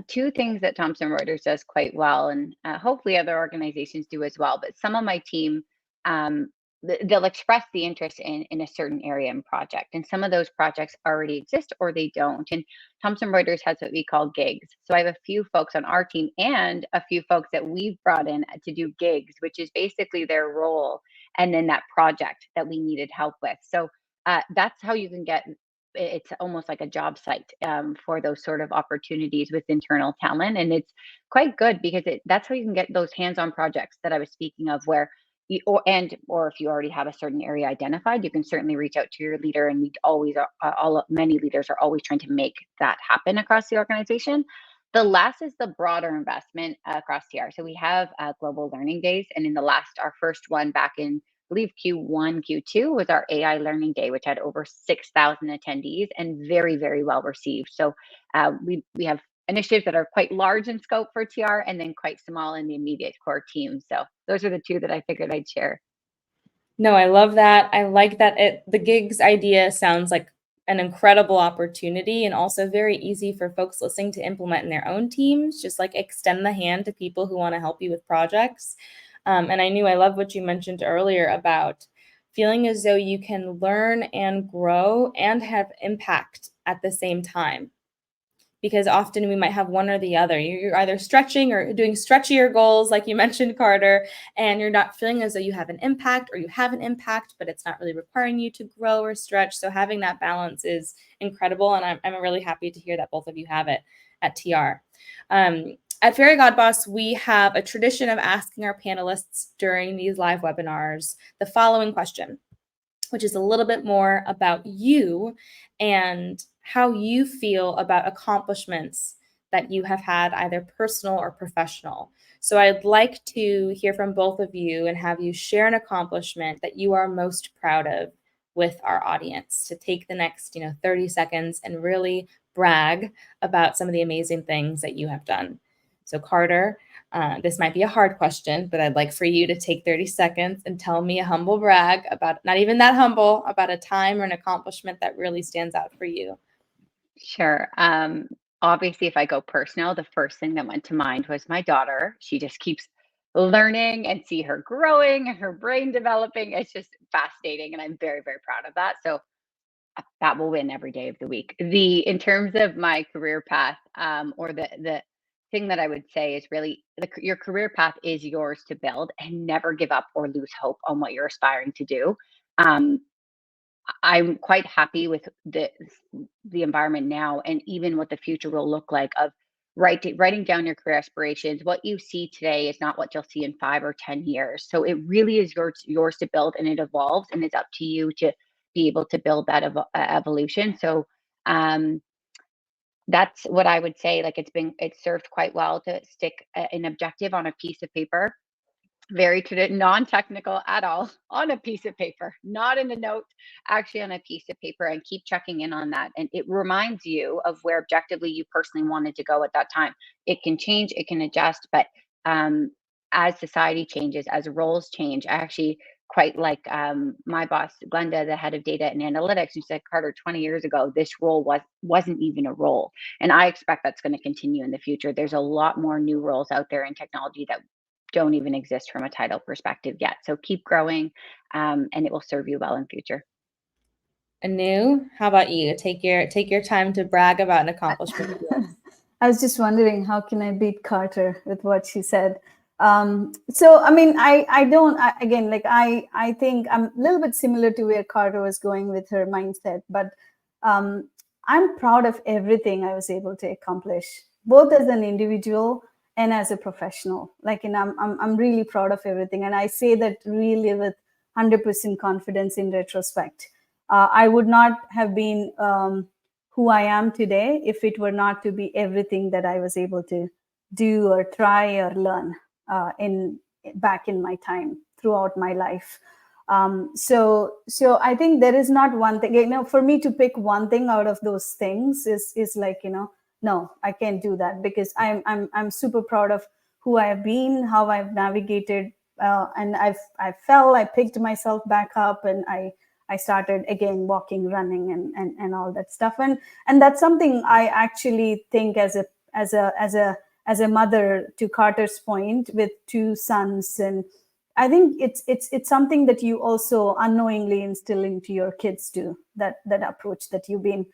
two things that Thomson Reuters does quite well, and hopefully other organizations do as well. But some of my team, they'll express the interest in a certain area and project, and some of those projects already exist or they don't. And Thomson Reuters has what we call gigs. So I have a few folks on our team and a few folks that we've brought in to do gigs, which is basically their role and then that project that we needed help with. So that's how you can get, it's almost like a job site for those sort of opportunities with internal talent. And it's quite good because that's how you can get those hands-on projects that I was speaking of, where you, or if you already have a certain area identified, you can certainly reach out to your leader. And we always are, many leaders are always trying to make that happen across the organization. The last is the broader investment across TR. So we have global learning days, and in our first one back in, I believe Q1, Q2 was our AI learning day, which had over 6,000 attendees and very, very well received. So we have initiatives that are quite large in scope for TR and then quite small in the immediate core team. So those are the two that I figured I'd share. No, I love that. I like that the gigs idea sounds like an incredible opportunity, and also very easy for folks listening to implement in their own teams. Just like extend the hand to people who want to help you with projects. And I love what you mentioned earlier about feeling as though you can learn and grow and have impact at the same time. Because often we might have one or the other. You're either stretching or doing stretchier goals, like you mentioned, Carter, and you're not feeling as though you have an impact, or you have an impact, but it's not really requiring you to grow or stretch. So having that balance is incredible. And I'm really happy to hear that both of you have it at TR. At Fairy Godboss, we have a tradition of asking our panelists during these live webinars the following question, which is a little bit more about you and how you feel about accomplishments that you have had, either personal or professional. So I'd like to hear from both of you and have you share an accomplishment that you are most proud of with our audience, to take the next 30 seconds and really brag about some of the amazing things that you have done. So Carter, This might be a hard question, but I'd like for you to take 30 seconds and tell me a humble brag about, not even that humble, about a time or an accomplishment that really stands out for you. Sure. Obviously, if I go personal, the first thing that went to mind was my daughter. She just keeps learning and see her growing and her brain developing. It's just fascinating, and I'm very, very proud of that. So that will win every day of the week. In terms of my career path, or the thing that I would say is really your career path is yours to build, and never give up or lose hope on what you're aspiring to do. Um, I'm quite happy with the environment now, and even what the future will look like of writing down your career aspirations. What you see today is not what you'll see in 5 or 10 years. So it really is yours to build, and it evolves, and it's up to you to be able to build that evolution. So um, that's what I would say. Like it's served quite well to stick an objective on a piece of paper, very non-technical at all, on a piece of paper, not in a note, actually on a piece of paper, and keep checking in on that. And it reminds you of where objectively you personally wanted to go at that time. It can change, it can adjust, but as society changes, as roles change, I actually quite like my boss, Glenda, the head of data and analytics, who said, Carter, 20 years ago, this role wasn't even a role. And I expect that's going to continue in the future. There's a lot more new roles out there in technology that don't even exist from a title perspective yet. So keep growing, and it will serve you well in future. Anu, how about you? Take your time to brag about an accomplishment. I was just wondering, how can I beat Carter with what she said? So, I mean, I think I'm a little bit similar to where Carter was going with her mindset, but I'm proud of everything I was able to accomplish, both as an individual and as a professional. I'm really proud of everything. And I say that really with 100% confidence in retrospect. I would not have been who I am today if it were not to be everything that I was able to do or try or learn back in my time throughout my life. So I think there is not one thing, for me to pick one thing out of those things is like, no, I can't do that, because I'm super proud of who I have been, how I've navigated, and I picked myself back up, and I started again walking, running, and all that stuff, and that's something I actually think as a mother, to Carter's point, with 2 sons, and I think it's something that you also unknowingly instill into your kids too. That approach that you've been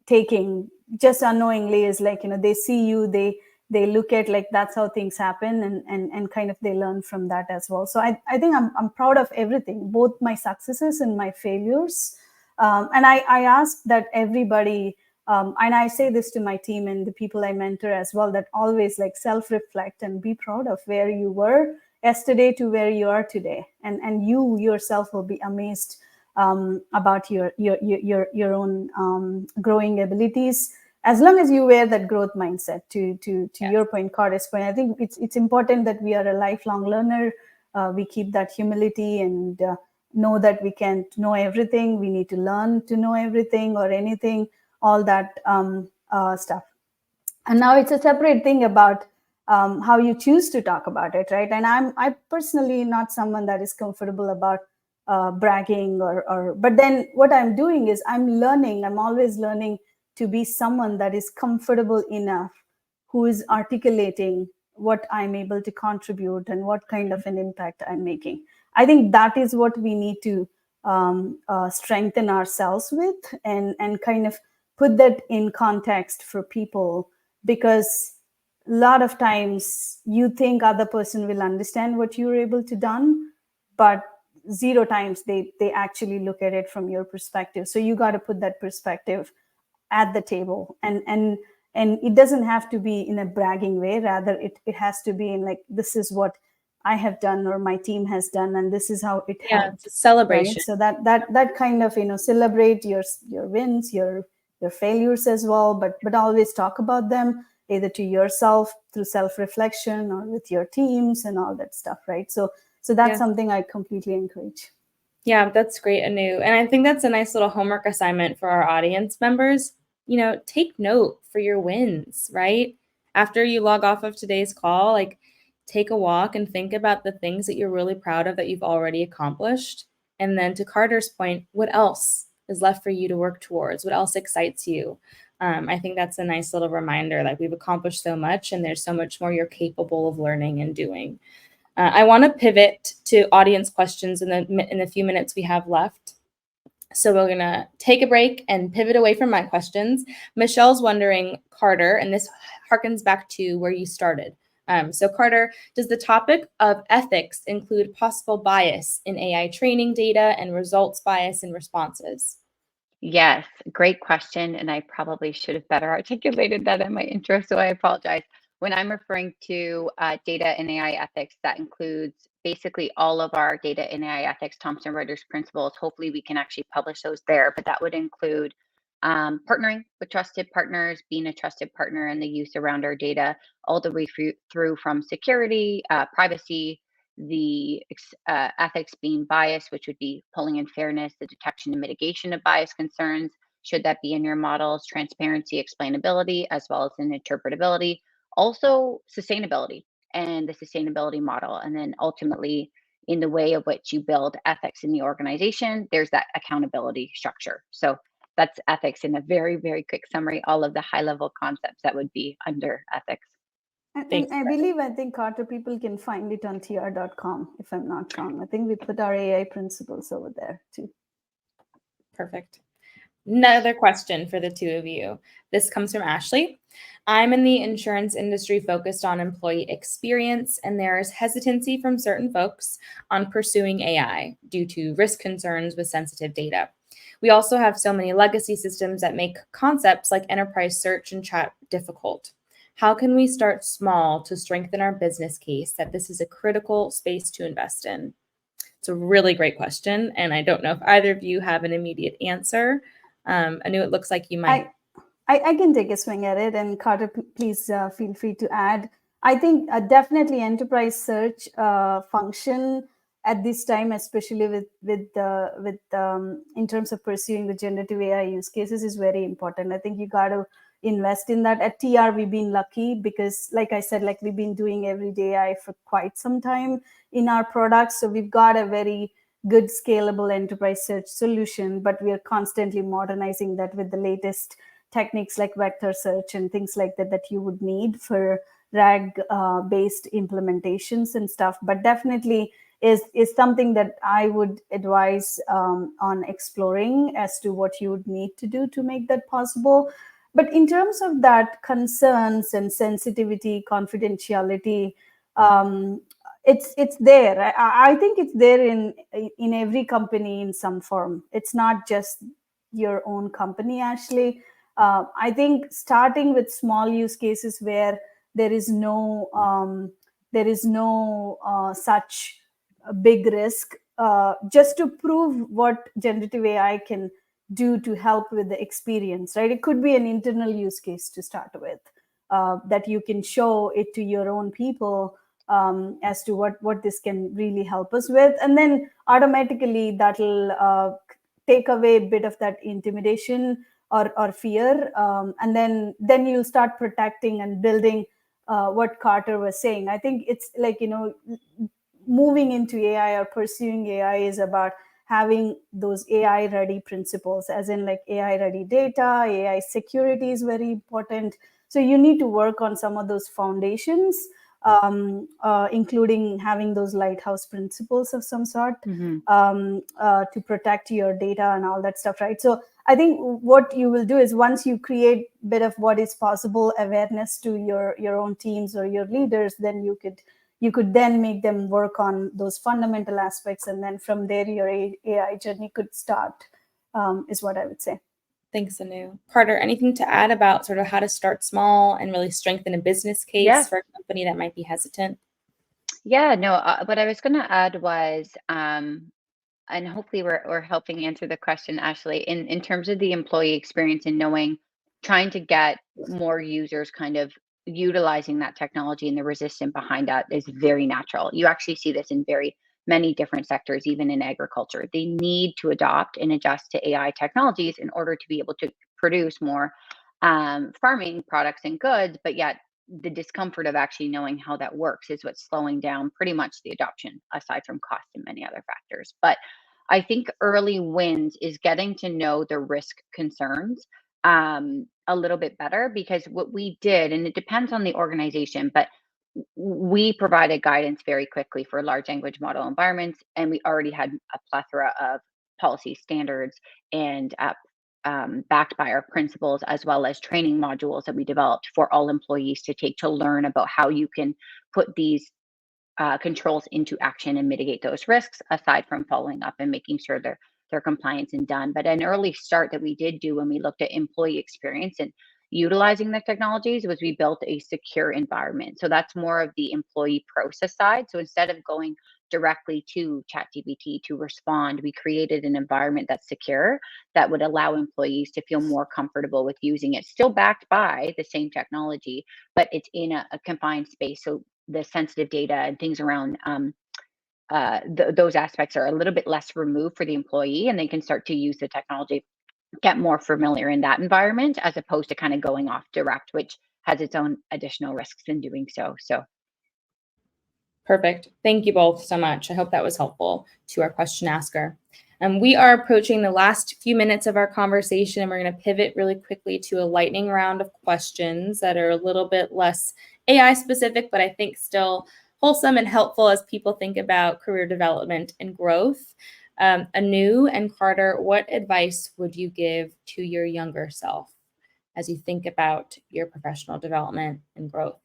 taking just unknowingly is like, they see you, they look at like that's how things happen, and kind of they learn from that as well. So I think I'm proud of everything, both my successes and my failures. And I ask that everybody, and I say this to my team and the people I mentor as well, that always like self-reflect and be proud of where you were yesterday to where you are today, and you yourself will be amazed about your own growing abilities, as long as you wear that growth mindset. To your point, Carter's point, I think it's important that we are a lifelong learner. We keep that humility, and know that we can't know everything. We need to learn to know everything or anything, all that stuff. And now it's a separate thing about how you choose to talk about it, right? And I personally not someone that is comfortable about bragging but then what I'm doing is I'm always learning to be someone that is comfortable enough, who is articulating what I'm able to contribute and what kind of an impact I'm making. I think that is what we need to strengthen ourselves with, and kind of put that in context for people, because a lot of times you think other person will understand what you're able to done, but 0 times they actually look at it from your perspective. So you got to put that perspective at the table, and it doesn't have to be in a bragging way. Rather, it has to be in like, this is what I have done or my team has done, and this is how it helped. It's a celebration. Right? So that kind of, celebrate your wins, your failures as well, but always talk about them, either to yourself through self-reflection or with your teams and all that stuff, right? So that's something I completely encourage. Yeah, that's great, Anu. And I think that's a nice little homework assignment for our audience members. Take note for your wins, right? After you log off of today's call, like take a walk and think about the things that you're really proud of that you've already accomplished. And then to Carter's point, what else is left for you to work towards? What else excites you? I think that's a nice little reminder. Like, we've accomplished so much and there's so much more you're capable of learning and doing. I want to pivot to audience questions in the few minutes we have left. So we're going to take a break and pivot away from my questions. Michelle's wondering, Carter, and this harkens back to where you started. So Carter, does the topic of ethics include possible bias in AI training data and results bias in responses? Yes, great question. And I probably should have better articulated that in my intro, so I apologize. When I'm referring to data and AI ethics, that includes basically all of our data and AI ethics, Thomson Reuters principles. Hopefully, we can actually publish those there, but that would include partnering with trusted partners, being a trusted partner in the use around our data, all the way through from security, privacy, the ethics being bias, which would be pulling in fairness, the detection and mitigation of bias concerns, should that be in your models, transparency, explainability, as well as in interpretability, also sustainability and the sustainability model. And then ultimately, in the way of which you build ethics in the organization, there's that accountability structure. So that's ethics in a very, very quick summary, all of the high level concepts that would be under ethics. And I think, Carter, people can find it on tr.com, if I'm not wrong. I think we put our AI principles over there too. Perfect. Another question for the two of you. This comes from Ashley. I'm in the insurance industry focused on employee experience, and there is hesitancy from certain folks on pursuing AI due to risk concerns with sensitive data. We also have so many legacy systems that make concepts like enterprise search and chat difficult. How can we start small to strengthen our business case that this is a critical space to invest in? It's a really great question, and I don't know if either of you have an immediate answer. Anu, it looks like you might. I can take a swing at it, and Carter, please feel free to add. I think definitely enterprise search function at this time, especially with in terms of pursuing the generative AI use cases, is very important. I think you got to invest in that. At TR, we've been lucky because, like I said, like we've been doing everyday AI for quite some time in our products. So we've got a very good scalable enterprise search solution, but we are constantly modernizing that with the latest techniques like vector search and things like that that you would need for RAG based implementations and stuff. But definitely is something that I would advise on exploring as to what you would need to do to make that possible. But in terms of that concerns and sensitivity, confidentiality, it's there. I think it's there in every company in some form. It's not just your own company, Ashley. I think starting with small use cases where there is no such a big risk, just to prove what generative AI can do to help with the experience, right? It could be an internal use case to start with, that you can show it to your own people as to what this can really help us with. And then automatically that'll take away a bit of that intimidation or fear. And then you'll start protecting and building what Carter was saying. I think it's like, moving into AI or pursuing AI is about having those AI ready principles, as in like AI ready data, AI security is very important. So you need to work on some of those foundations, including having those lighthouse principles of some sort, to protect your data and all that stuff, right? So I think what you will do is, once you create a bit of what is possible awareness to your own teams or your leaders, then you could then make them work on those fundamental aspects, and then from there your AI journey could start, is what I would say. Thanks, Anu. Carter, anything to add about sort of how to start small and really strengthen a business case for a company that might be hesitant? Yeah, no, what I was going to add was, and hopefully we're helping answer the question, Ashley, in terms of the employee experience and trying to get more users kind of utilizing that technology, and the resistance behind that is very natural. You actually see this in very many different sectors, even in agriculture. They need to adopt and adjust to AI technologies in order to be able to produce more farming products and goods, but yet the discomfort of actually knowing how that works is what's slowing down pretty much the adoption, aside from cost and many other factors. But I think early wins is getting to know the risk concerns a little bit better, because what we did, and it depends on the organization, but we provided guidance very quickly for large language model environments, and we already had a plethora of policy standards and backed by our principals, as well as training modules that we developed for all employees to take to learn about how you can put these controls into action and mitigate those risks, aside from following up and making sure they're compliant and done. But an early start that we did do when we looked at employee experience and utilizing the technologies was we built a secure environment. So that's more of the employee process side. So instead of going directly to ChatGPT to respond, we created an environment that's secure, that would allow employees to feel more comfortable with using it, still backed by the same technology, but it's in a confined space. So the sensitive data and things around those aspects are a little bit less removed for the employee, and they can start to use the technology, get more familiar in that environment, as opposed to kind of going off direct, which has its own additional risks in doing so. So Perfect. Thank you both so much. I hope that was helpful to our question asker. We are approaching the last few minutes of our conversation, and we're going to pivot really quickly to a lightning round of questions that are a little bit less AI specific, but I think still wholesome and helpful as people think about career development and growth. Anu and Carter, what advice would you give to your younger self as you think about your professional development and growth?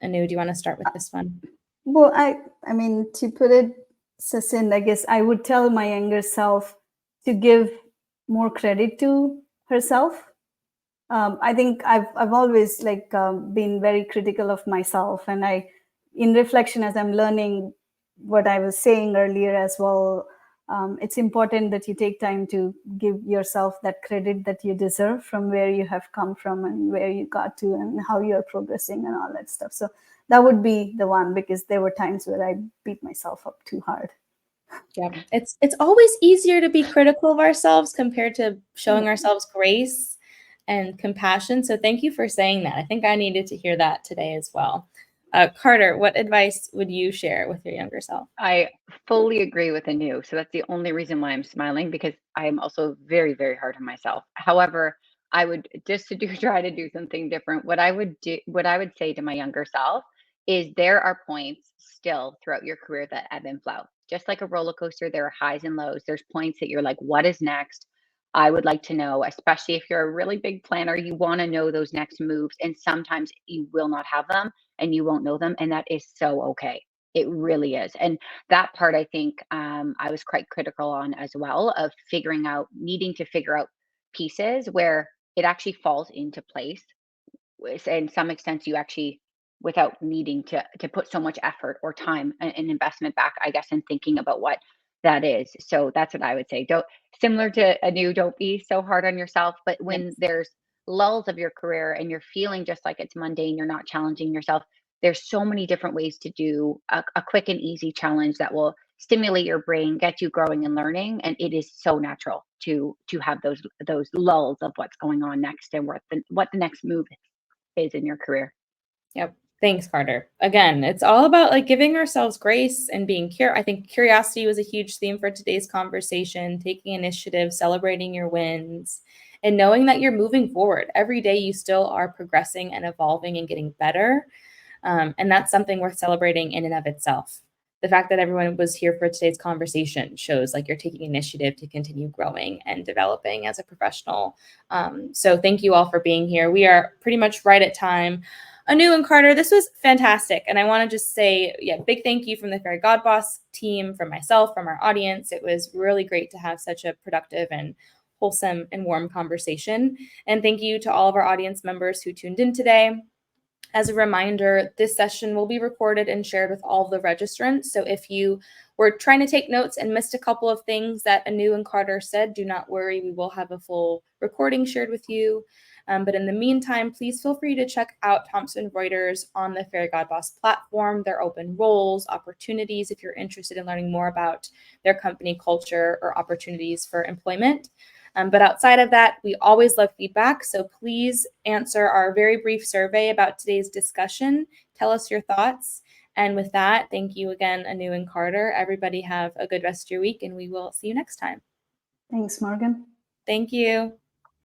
Anu, do you want to start with this one? Well, I mean, to put it succinct, I guess I would tell my younger self to give more credit to herself. I think I've always been very critical of myself, and in reflection, as I'm learning what I was saying earlier as well, it's important that you take time to give yourself that credit that you deserve from where you have come from and where you got to and how you're progressing and all that stuff. So that would be the one, because there were times where I beat myself up too hard. Yeah, it's always easier to be critical of ourselves compared to showing ourselves grace and compassion. So thank you for saying that. I think I needed to hear that today as well. Carter, what advice would you share with your younger self? I fully agree with Anu. So that's the only reason why I'm smiling, because I am also very, very hard on myself. However, I would just try to do something different. What I would say to my younger self is there are points still throughout your career that ebb and flow. Just like a roller coaster, there are highs and lows. There's points that you're like, what is next? I would like to know, especially if you're a really big planner, you want to know those next moves. And sometimes you will not have them and you won't know them. And that is so okay. It really is. And that part, I think I was quite critical on as well, of needing to figure out pieces where it actually falls into place. In some extent, you actually, without needing to put so much effort or time and investment back, I guess, in thinking about what that is. So that's what I would say. Similar to Anu, don't be so hard on yourself. But when Yes. there's lulls of your career and you're feeling just like it's mundane, you're not challenging yourself, there's so many different ways to do a quick and easy challenge that will stimulate your brain, get you growing and learning. And it is so natural to have those lulls of what's going on next and what the next move is in your career. Yep. Thanks, Carter. Again, it's all about giving ourselves grace and being curious. I think curiosity was a huge theme for today's conversation, taking initiative, celebrating your wins, and knowing that you're moving forward. Every day you still are progressing and evolving and getting better. And that's something worth celebrating in and of itself. The fact that everyone was here for today's conversation shows you're taking initiative to continue growing and developing as a professional. So thank you all for being here. We are pretty much right at time. Anu and Carter, this was fantastic. And I want to just say, big thank you from the Fairy God Boss team, from myself, from our audience. It was really great to have such a productive and wholesome and warm conversation. And thank you to all of our audience members who tuned in today. As a reminder, this session will be recorded and shared with all of the registrants. So if you were trying to take notes and missed a couple of things that Anu and Carter said, do not worry. We will have a full recording shared with you. But in the meantime, please feel free to check out Thomson Reuters on the Fairy God Boss platform, their open roles, opportunities, if you're interested in learning more about their company culture or opportunities for employment. But outside of that, we always love feedback. So please answer our very brief survey about today's discussion. Tell us your thoughts. And with that, thank you again, Anu and Carter. Everybody have a good rest of your week, and we will see you next time. Thanks, Morgan. Thank you.